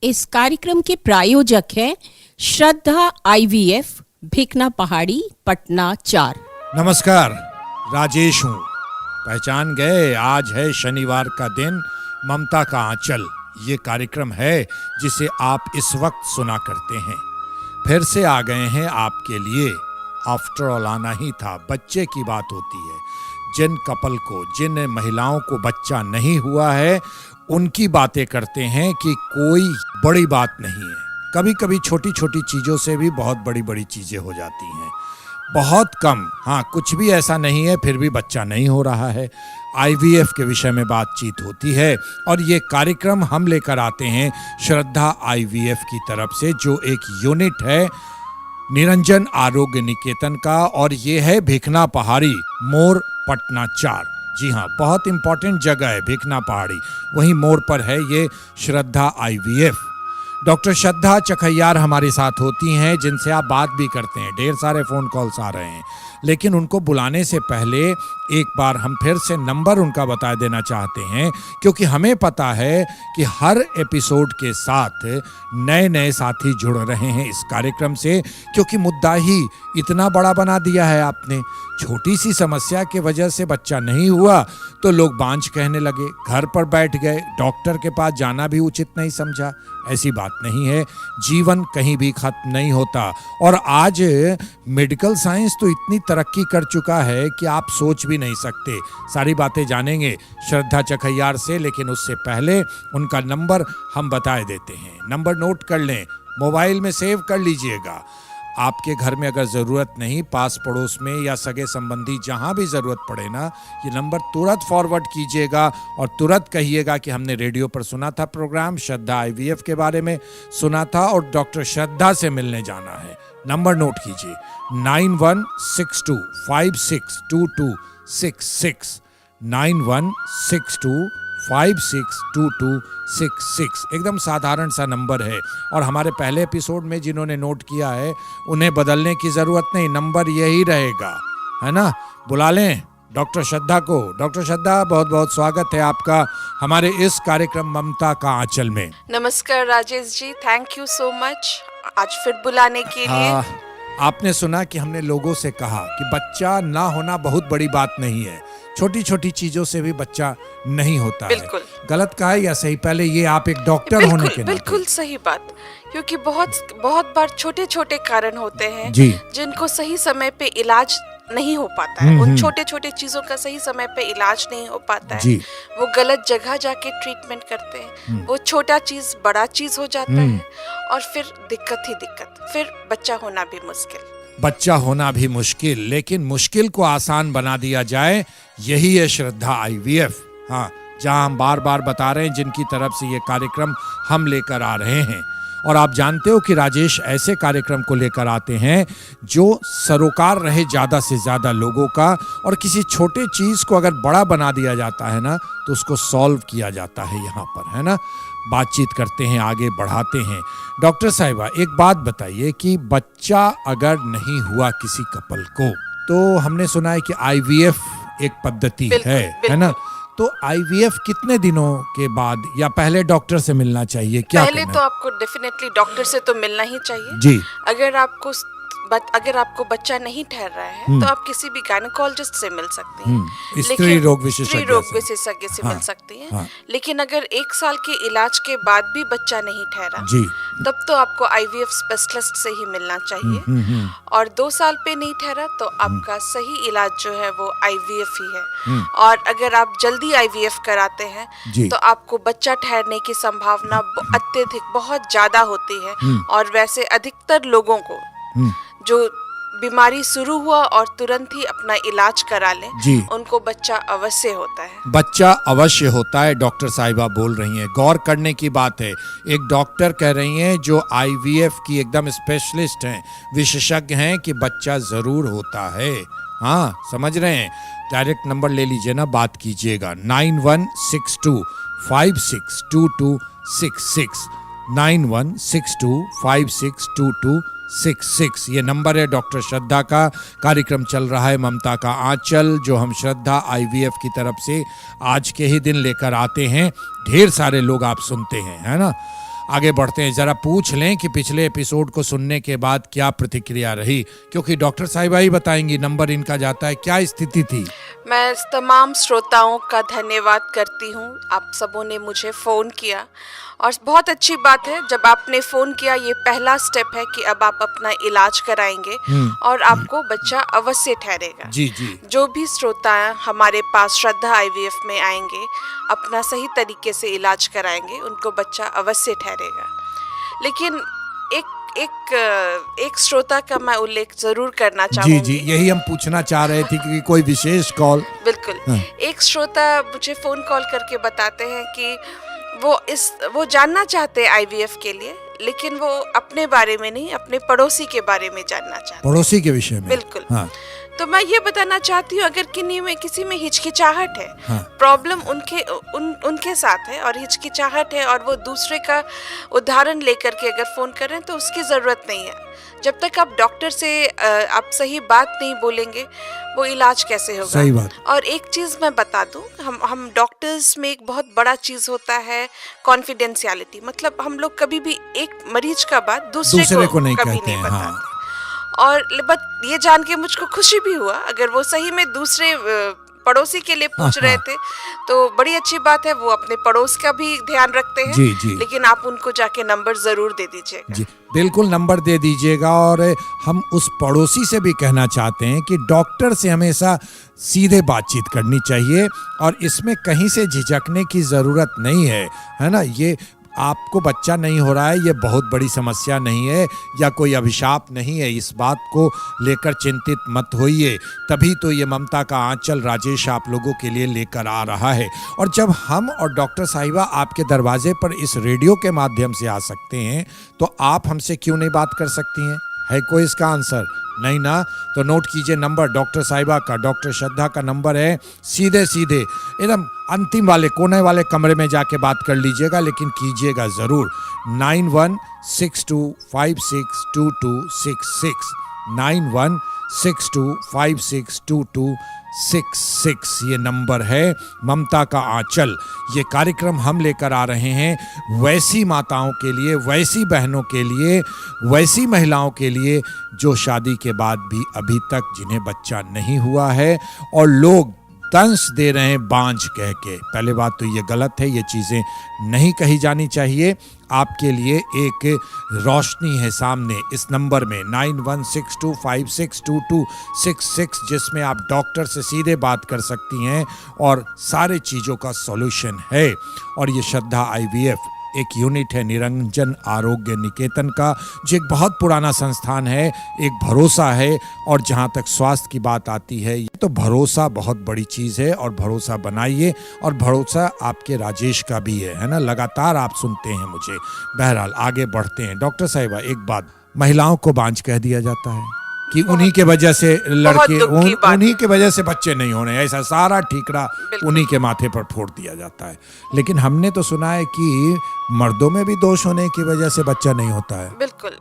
इस कार्यक्रम के प्रायोजक हैं श्रद्धा IVF, भिकना पहाड़ी, पटना 4। नमस्कार, राजेश हूँ। पहचान गए, आज है शनिवार का दिन, ममता का आंचल ये कार्यक्रम है जिसे आप इस वक्त सुना करते हैं। फिर से आ गए हैं आपके लिए। आफ्टर ऑल आना ही था। बच्चे की बात होती है। जिन कपल को, जिन महिलाओं को बच्चा नहीं हुआ है, उनकी बातें करते हैं कि कोई बड़ी बात नहीं है। कभी कभी छोटी छोटी चीज़ों से भी बहुत बड़ी बड़ी चीज़ें हो जाती हैं। बहुत कम, हाँ, कुछ भी ऐसा नहीं है फिर भी बच्चा नहीं हो रहा है। IVF के विषय में बातचीत होती है और ये कार्यक्रम हम लेकर आते हैं श्रद्धा IVF की तरफ से, जो एक यूनिट है निरंजन आरोग्य निकेतन का, और ये है भिकना पहाड़ी, मोर, पटना 4। जी हाँ, बहुत इंपॉर्टेंट जगह है भिकना पहाड़ी, वहीं मोड़ पर है ये श्रद्धा IVF। डॉक्टर श्रद्धा चखैयार हमारे साथ होती हैं, जिनसे आप बात भी करते हैं। ढेर सारे फ़ोन कॉल्स आ रहे हैं, लेकिन उनको बुलाने से पहले एक बार हम फिर से नंबर उनका बता देना चाहते हैं, क्योंकि हमें पता है कि हर एपिसोड के साथ नए नए साथी जुड़ रहे हैं इस कार्यक्रम से, क्योंकि मुद्दा ही इतना बड़ा बना दिया है आपने। छोटी सी समस्या की वजह से बच्चा नहीं हुआ तो लोग बांझ कहने लगे, घर पर बैठ गए, डॉक्टर के पास जाना भी उचित नहीं समझा। ऐसी बात नहीं है, जीवन कहीं भी खत्म नहीं होता। और आज मेडिकल साइंस तो इतनी तरक्की कर चुका है कि आप सोच भी नहीं सकते। सारी बातें जानेंगे श्रद्धा चखैयार से, लेकिन उससे पहले उनका नंबर हम बता देते हैं। नंबर नोट कर लें, मोबाइल में सेव कर लीजिएगा। आपके घर में अगर ज़रूरत नहीं, पास पड़ोस में या सगे संबंधी जहाँ भी ज़रूरत पड़े ना, ये नंबर तुरंत फॉरवर्ड कीजिएगा और तुरंत कहिएगा कि हमने रेडियो पर सुना था प्रोग्राम, श्रद्धा IVF के बारे में सुना था और डॉक्टर श्रद्धा से मिलने जाना है। नंबर नोट कीजिए, 9162562266, 9162562266। एकदम साधारण सा नंबर है, और हमारे पहले एपिसोड में जिन्होंने नोट किया है उन्हें बदलने की ज़रूरत नहीं, नंबर यही रहेगा, है ना। बुला लें डॉक्टर श्रद्धा को। डॉक्टर श्रद्धा, बहुत बहुत स्वागत है आपका हमारे इस कार्यक्रम ममता का आंचल में। नमस्कार Rajesh ji, thank you so much आज फिर बुलाने के लिए। आपने सुना कि हमने लोगों से कहा कि बच्चा ना होना बहुत बड़ी बात नहीं है, छोटी छोटी चीजों से भी बच्चा नहीं होता है। गलत कहा है या सही? पहले ये आप एक डॉक्टर होने के नाते। बिल्कुल सही बात, क्योंकि बहुत बार छोटे छोटे कारण होते हैं जिनको सही समय पे इलाज नहीं हो पाता है। उन छोटे छोटे चीजों का सही समय पे इलाज नहीं हो पाता है। वो गलत जगह जाके ट्रीटमेंट करते हैं, वो छोटा चीज बड़ा चीज हो जाता है, और फिर दिक्कत ही दिक्कत, फिर बच्चा होना भी मुश्किल। लेकिन मुश्किल को आसान बना दिया जाए, यही है श्रद्धा IVF। हाँ, जहाँ हम बार बार बता रहे हैं, जिनकी तरफ से ये कार्यक्रम हम लेकर आ रहे हैं। और आप जानते हो कि राजेश ऐसे कार्यक्रम को लेकर आते हैं जो सरोकार रहे ज़्यादा से ज़्यादा लोगों का, और किसी छोटे चीज़ को अगर बड़ा बना दिया जाता है ना, तो उसको सॉल्व किया जाता है यहाँ पर, है ना। बातचीत करते हैं, आगे बढ़ाते हैं। डॉक्टर साहिबा, एक बात बताइए कि बच्चा अगर नहीं हुआ किसी कपल को, तो हमने सुना है कि IVF एक पद्धति है ना। तो IVF कितने दिनों के बाद या पहले डॉक्टर से मिलना चाहिए? क्या पहले तो आपको डेफिनेटली डॉक्टर से तो मिलना ही चाहिए जी। अगर आपको बच्चा नहीं ठहर रहा है तो आप किसी भी गायनेकोलॉजिस्ट से मिल सकते हैं, स्त्री रोग विशेषज्ञ से मिल सकती हैं। लेकिन अगर 1 साल के इलाज के बाद भी बच्चा नहीं ठहरा जी, तब तो आपको IVF स्पेशलिस्ट से ही मिलना चाहिए। और 2 साल पे नहीं ठहरा तो आपका सही इलाज जो है वो IVF ही है। और अगर आप जल्दी IVF कराते हैं तो आपको बच्चा ठहरने की संभावना अत्यधिक बहुत ज्यादा होती है। और वैसे अधिकतर लोगों को जो बीमारी शुरू हुआ और तुरंत ही अपना इलाज करा लें, उनको बच्चा अवश्य होता है। बच्चा अवश्य होता है, डॉक्टर साहिबा बोल रही हैं। गौर करने की बात है, एक डॉक्टर कह रही हैं जो IVF की एकदम स्पेशलिस्ट हैं, विशेषज्ञ हैं, कि बच्चा जरूर होता है। हाँ, समझ रहे हैं। डायरेक्ट नंबर ले लीजिए ना, बात कीजिएगा, 9162562266, 9162562266। ये नंबर है डॉक्टर श्रद्धा का। कार्यक्रम चल रहा है ममता का आंचल, जो हम श्रद्धा IVF की तरफ से आज के ही दिन लेकर आते हैं। ढेर सारे लोग आप सुनते हैं, है ना। आगे बढ़ते हैं, जरा पूछ लें कि पिछले एपिसोड को सुनने के बाद क्या प्रतिक्रिया रही, क्योंकि डॉक्टर साहिबा ही बताएंगी, नंबर इनका जाता है, क्या स्थिति थी। मैं तमाम श्रोताओं का धन्यवाद करती हूँ। आप सबों ने मुझे फ़ोन किया और बहुत अच्छी बात है, जब आपने फ़ोन किया ये पहला स्टेप है कि अब आप अपना इलाज कराएंगे और आपको बच्चा अवश्य ठहरेगा। जी जी। जो भी श्रोता हमारे पास श्रद्धा आईवीएफ में आएंगे, अपना सही तरीके से इलाज कराएंगे, उनको बच्चा अवश्य ठहरेगा। लेकिन एक श्रोता का मैं उल्लेख जरूर करना चाहूंगी। जी जी, यही हम पूछना चाह रहे थे कि कोई विशेष कॉल। बिल्कुल। एक श्रोता मुझे फोन कॉल करके बताते हैं कि वो जानना चाहते हैं आईवीएफ के लिए, लेकिन वो अपने बारे में नहीं, अपने पड़ोसी के बारे में जानना चाहते हैं। पड़ोसी के विषय में? बिल्कुल। हाँ। तो मैं ये बताना चाहती हूँ, अगर किसी में हिचकिचाहट है, हाँ। प्रॉब्लम उनके साथ है और हिचकिचाहट है, और वो दूसरे का उदाहरण लेकर के अगर फोन कर रहे हैं तो उसकी ज़रूरत नहीं है। जब तक आप डॉक्टर से आप सही बात नहीं बोलेंगे, वो इलाज कैसे होगा? सही बात। और एक चीज़ मैं बता दूं, हम डॉक्टर्स में एक बहुत बड़ा चीज़ होता है कॉन्फिडेंशियलिटी। मतलब हम लोग कभी भी एक मरीज का बात दूसरे को नहीं कहते कभी नहीं हैं। बताते। हाँ। और ये जान के मुझको खुशी भी हुआ, अगर वो सही में दूसरे पड़ोसी के लिए पूछ रहे थे तो बड़ी अच्छी बात है, वो अपने पड़ोस का भी ध्यान रखते हैं। जी जी। लेकिन आप उनको जाके नंबर जरूर दे दीजिएगा। जी बिल्कुल, नंबर दे दीजिएगा। और हम उस पड़ोसी से भी कहना चाहते हैं कि डॉक्टर से हमेशा सीधे बातचीत करनी चाहिए और इसमें कहीं से झिझकने की ज़रूरत नहीं है ना। ये आपको बच्चा नहीं हो रहा है, ये बहुत बड़ी समस्या नहीं है या कोई अभिशाप नहीं है, इस बात को लेकर चिंतित मत होइए। तभी तो ये ममता का आंचल राजेश आप लोगों के लिए लेकर आ रहा है। और जब हम और डॉक्टर साहिबा आपके दरवाजे पर इस रेडियो के माध्यम से आ सकते हैं तो आप हमसे क्यों नहीं बात कर सकती हैं? है कोई इसका आंसर? नहीं ना? तो नोट कीजिए नंबर डॉक्टर साहिबा का, डॉक्टर श्रद्धा का नंबर है। सीधे एकदम अंतिम वाले कोने वाले कमरे में जाके बात कर लीजिएगा, लेकिन कीजिएगा ज़रूर। 9162562266 9162562266 ये नंबर है ममता का आंचल। ये कार्यक्रम हम लेकर आ रहे हैं वैसी माताओं के लिए, वैसी बहनों के लिए, वैसी महिलाओं के लिए जो शादी के बाद भी अभी तक जिन्हें बच्चा नहीं हुआ है और लोग दंश दे रहे हैं बांझ कह के। पहले बात तो ये गलत है, ये चीज़ें नहीं कही जानी चाहिए। आपके लिए एक रोशनी है सामने इस नंबर में 9162562266, जिसमें आप डॉक्टर से सीधे बात कर सकती हैं और सारे चीज़ों का सॉल्यूशन है। और ये श्रद्धा आईवीएफ एक यूनिट है निरंजन आरोग्य निकेतन का, जो एक बहुत पुराना संस्थान है, एक भरोसा है। और जहाँ तक स्वास्थ्य की बात आती है तो भरोसा बहुत बड़ी चीज़ है और भरोसा बनाइए। और भरोसा आपके राजेश का भी है ना, लगातार आप सुनते हैं मुझे। बहरहाल आगे बढ़ते हैं। डॉक्टर साहिबा, एक बात, महिलाओं को बांझ कह दिया जाता है कि उन्हीं के वजह से लड़के, उन्हीं के वजह से बच्चे नहीं होने, ऐसा सारा ठीकरा उन्हीं के माथे पर फोड़ दिया जाता है। लेकिन हमने तो सुना है कि मर्दों में भी दोष होने की वजह से बच्चा नहीं होता है। बिल्कुल।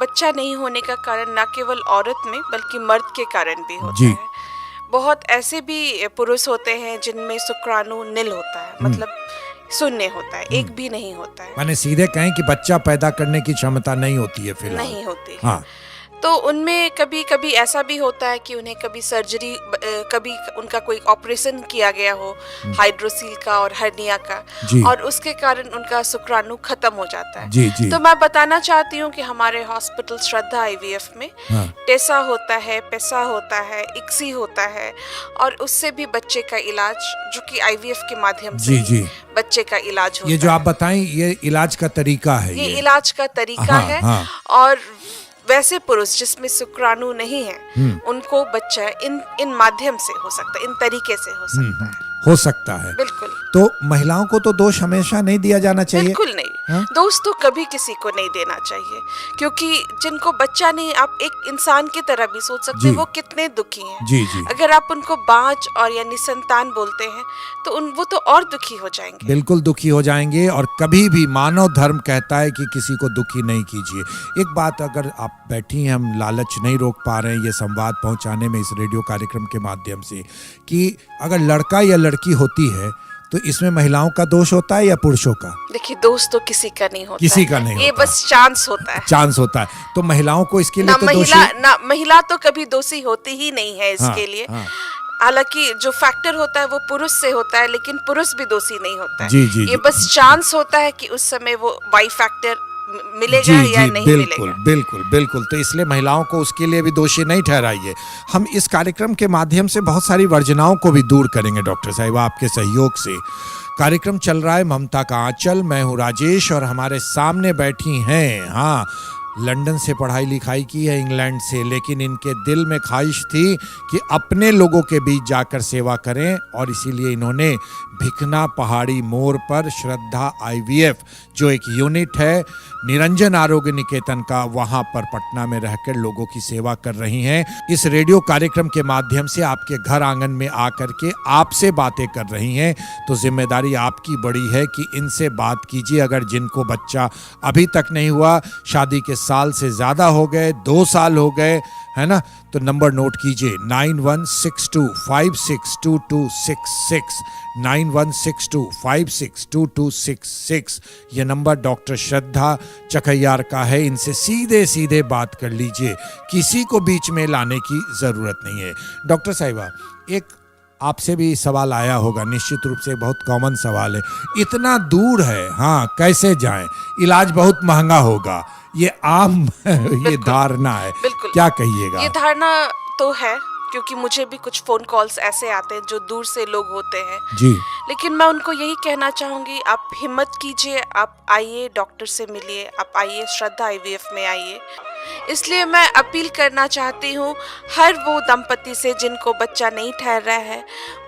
बच्चा नहीं होने का कारण न केवल औरत में बल्कि मर्द के कारण भी होता है। बहुत ऐसे भी पुरुष होते हैं जिनमें शुक्राणु नील होता है, मतलब शून्य होता है, एक भी नहीं होता है। माने सीधे कहें कि बच्चा पैदा करने की क्षमता नहीं होती है फिलहाल। नहीं होती है। हाँ। तो उनमें कभी कभी ऐसा भी होता है कि उन्हें कभी सर्जरी, कभी उनका कोई ऑपरेशन किया गया हो हाइड्रोसील का और हर्निया का, और उसके कारण उनका शुक्राणु खत्म हो जाता है। जी। तो मैं बताना चाहती हूँ कि हमारे हॉस्पिटल श्रद्धा आईवीएफ में टेसा होता है, पेसा होता है, इक्सी होता है, और उससे भी बच्चे का इलाज, जो कि आईवीएफ के माध्यम से बच्चे का इलाज होता है। ये जो आप बताएं, ये इलाज का तरीका है। ये इलाज का तरीका है। और वैसे पुरुष जिसमें शुक्राणु नहीं है, उनको बच्चा इन माध्यम से हो सकता है, इन तरीके से हो सकता है। बिल्कुल। तो महिलाओं को तो दोष हमेशा नहीं दिया जाना चाहिए। बिल्कुल नहीं। दोष तो कभी किसी को नहीं देना चाहिए, क्योंकि जिनको बच्चा नहीं, आप एक इंसान की तरह भी सोच सकते हैं वो कितने दुखी हैं। जी। अगर आप उनको बांझ और या निसंतान बोलते हैं तो वो तो और दुखी हो जाएंगे। बिल्कुल दुखी हो जाएंगे। और कभी भी मानव धर्म कहता है कि किसी को दुखी नहीं कीजिए। एक बात, अगर आप बैठी हैं, हम लालच नहीं रोक पा रहे हैं ये संवाद पहुंचाने में इस रेडियो कार्यक्रम के माध्यम से, कि अगर लड़का या लड़की होती है तो इसमें महिलाओं का दोष होता है या पुरुषों का? देखिए, दोस्त तो किसी का नहीं होता किसी है। का नहीं ये होता। बस चांस होता है। चांस होता है। तो महिलाओं को इसके लिए ना तो महिला दोषी ना महिला तो कभी दोषी होती ही नहीं है इसके हाँ, लिए। हाँ। हालांकि जो फैक्टर होता है वो पुरुष से होता है, लेकिन पुरुष भी दोषी नहीं होता है। जी, जी, ये जी। बस चांस होता है कि उस समय वो वाई फैक्टर मिलेगा जी या जी नहीं बिल्कुल मिलेगा। बिल्कुल बिल्कुल। तो इसलिए महिलाओं को उसके लिए भी दोषी नहीं ठहराइए। हम इस कार्यक्रम के माध्यम से बहुत सारी वर्जनाओं को भी दूर करेंगे डॉक्टर साहिबा, आपके सहयोग से। कार्यक्रम चल रहा है ममता का आंचल, मैं हूँ राजेश और हमारे सामने बैठी हैं, हाँ, लंदन से पढ़ाई लिखाई की है, इंग्लैंड से, लेकिन इनके दिल में ख्वाहिश थी कि अपने लोगों के बीच जाकर सेवा करें और इसीलिए इन्होंने भिकना पहाड़ी मोड़ पर श्रद्धा आईवीएफ जो एक यूनिट है निरंजन आरोग्य निकेतन का, वहां पर पटना में रहकर लोगों की सेवा कर रही हैं। इस रेडियो कार्यक्रम के माध्यम से आपके घर आंगन में आकर के आपसे बातें कर रही हैं, तो जिम्मेदारी आपकी बड़ी है कि इनसे बात कीजिए। अगर जिनको बच्चा अभी तक नहीं हुआ, शादी के साल से ज़्यादा हो गए, 2 साल हो गए, है ना, तो नंबर नोट कीजिए 9162562266, 9162562266। ये नंबर डॉक्टर श्रद्धा चकैयार का है। इनसे सीधे सीधे बात कर लीजिए, किसी को बीच में लाने की ज़रूरत नहीं है। डॉक्टर साहिबा, एक आपसे भी सवाल आया होगा, निश्चित रूप से बहुत कॉमन सवाल है, इतना दूर है, हाँ, कैसे जाएं? इलाज बहुत महंगा होगा, ये आम ये धारणा है, बिल्कुल। क्या कहिएगा? ये धारणा तो है, क्योंकि मुझे भी कुछ फोन कॉल्स ऐसे आते हैं जो दूर से लोग होते हैं जी, लेकिन मैं उनको यही कहना चाहूँगी, आप हिम्मत कीजिए, आप आइए, डॉक्टर से मिलिए, आप आइए, श्रद्धा आईवीएफ में आइए। इसलिए मैं अपील करना चाहती हूँ हर वो दंपति से जिनको बच्चा नहीं ठहर रहा है,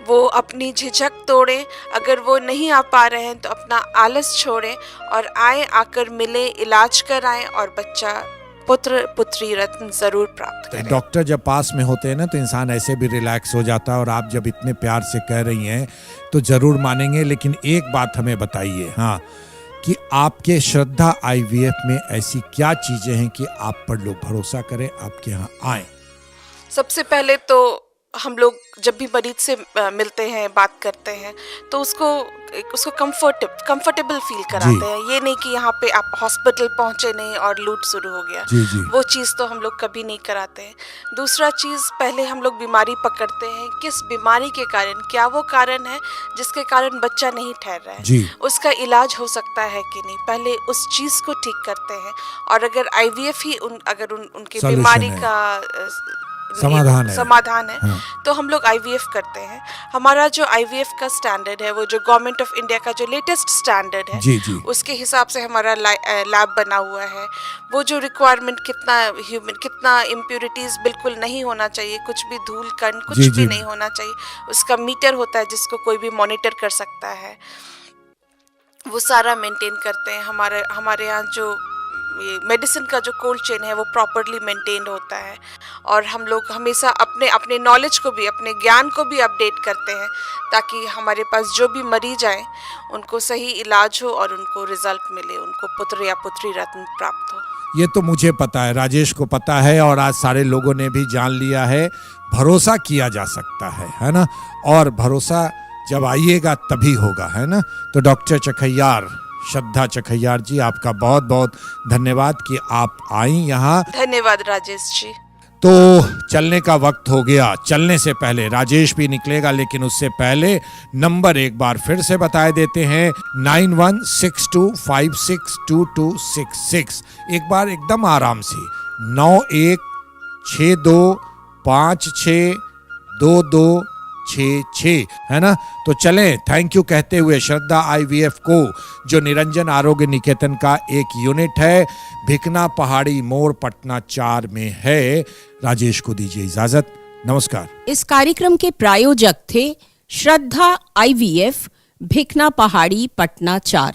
वो अपनी झिझक तोड़ें। अगर वो नहीं आ पा रहे हैं तो अपना आलस छोड़ें और आए, आकर मिले, इलाज कराएं और बच्चा पुत्र पुत्री रत्न जरूर प्राप्त करें। डॉक्टर जब पास में होते हैं ना तो इंसान ऐसे भी रिलैक्स हो जाता है, और आप जब इतने प्यार से कह रही हैं तो जरूर मानेंगे। लेकिन एक बात हमें बताइए, हाँ, कि आपके श्रद्धा आईवीएफ में ऐसी क्या चीजें हैं कि आप पर लोग भरोसा करें, आपके यहाँ आए? सबसे पहले तो हम लोग जब भी मरीज से मिलते हैं, बात करते हैं, तो उसको कंफर्टेबल फील कराते हैं। ये नहीं कि यहाँ पे आप हॉस्पिटल पहुँचे नहीं और लूट शुरू हो गया, जी, जी। वो चीज़ तो हम लोग कभी नहीं कराते हैं। दूसरा चीज़, पहले हम लोग बीमारी पकड़ते हैं, किस बीमारी के कारण, क्या वो कारण है जिसके कारण बच्चा नहीं ठहर रहा है, जी। उसका इलाज हो सकता है कि नहीं, पहले उस चीज़ को ठीक करते हैं। और अगर आईवीएफ ही उनकी Solution बीमारी है। का समाधान है, हाँ। तो हम लोग आईवीएफ करते हैं। हमारा जो आईवीएफ का स्टैंडर्ड है, वो जो गवर्नमेंट ऑफ इंडिया का जो लेटेस्ट स्टैंडर्ड है, जी, जी। उसके हिसाब से हमारा लैब बना हुआ है। वो जो रिक्वायरमेंट, कितना इम्प्योरिटीज बिल्कुल नहीं होना चाहिए, कुछ भी धूल कण कुछ जी, भी जी। नहीं होना चाहिए, उसका मीटर होता है जिसको कोई भी मॉनिटर कर सकता है, वो सारा मेंटेन करते हैं। हमारे यहाँ जो ये मेडिसिन का जो कोल्ड चेन है वो प्रॉपरली मेंटेन्ड होता है। और हम लोग हमेशा अपने नॉलेज को भी, अपने ज्ञान को भी अपडेट करते हैं, ताकि हमारे पास जो भी मरीज आए उनको सही इलाज हो और उनको रिजल्ट मिले, उनको पुत्र या पुत्री रत्न प्राप्त हो। ये तो मुझे पता है, राजेश को पता है, और आज सारे लोगों ने भी जान लिया है, भरोसा किया जा सकता है ना, और भरोसा जब आइएगा तभी होगा, है ना। तो डॉक्टर चकैयार, श्रद्धा चकैयार जी, आपका बहुत बहुत धन्यवाद कि आप आई यहाँ। धन्यवाद राजेश जी। तो चलने का वक्त हो गया। चलने से पहले राजेश भी निकलेगा, लेकिन उससे पहले नंबर एक बार फिर से बता देते हैं, 9162562266। एक बार एकदम आराम से, 9162562266, है ना। तो चलें, थैंक यू कहते हुए श्रद्धा आईवीएफ को, जो निरंजन आरोग्य निकेतन का एक यूनिट है, भिकना पहाड़ी मोड़ पटना 4 में है। राजेश को दीजिए इजाजत, नमस्कार। इस कार्यक्रम के प्रायोजक थे श्रद्धा आईवीएफ, भिकना पहाड़ी, पटना 4।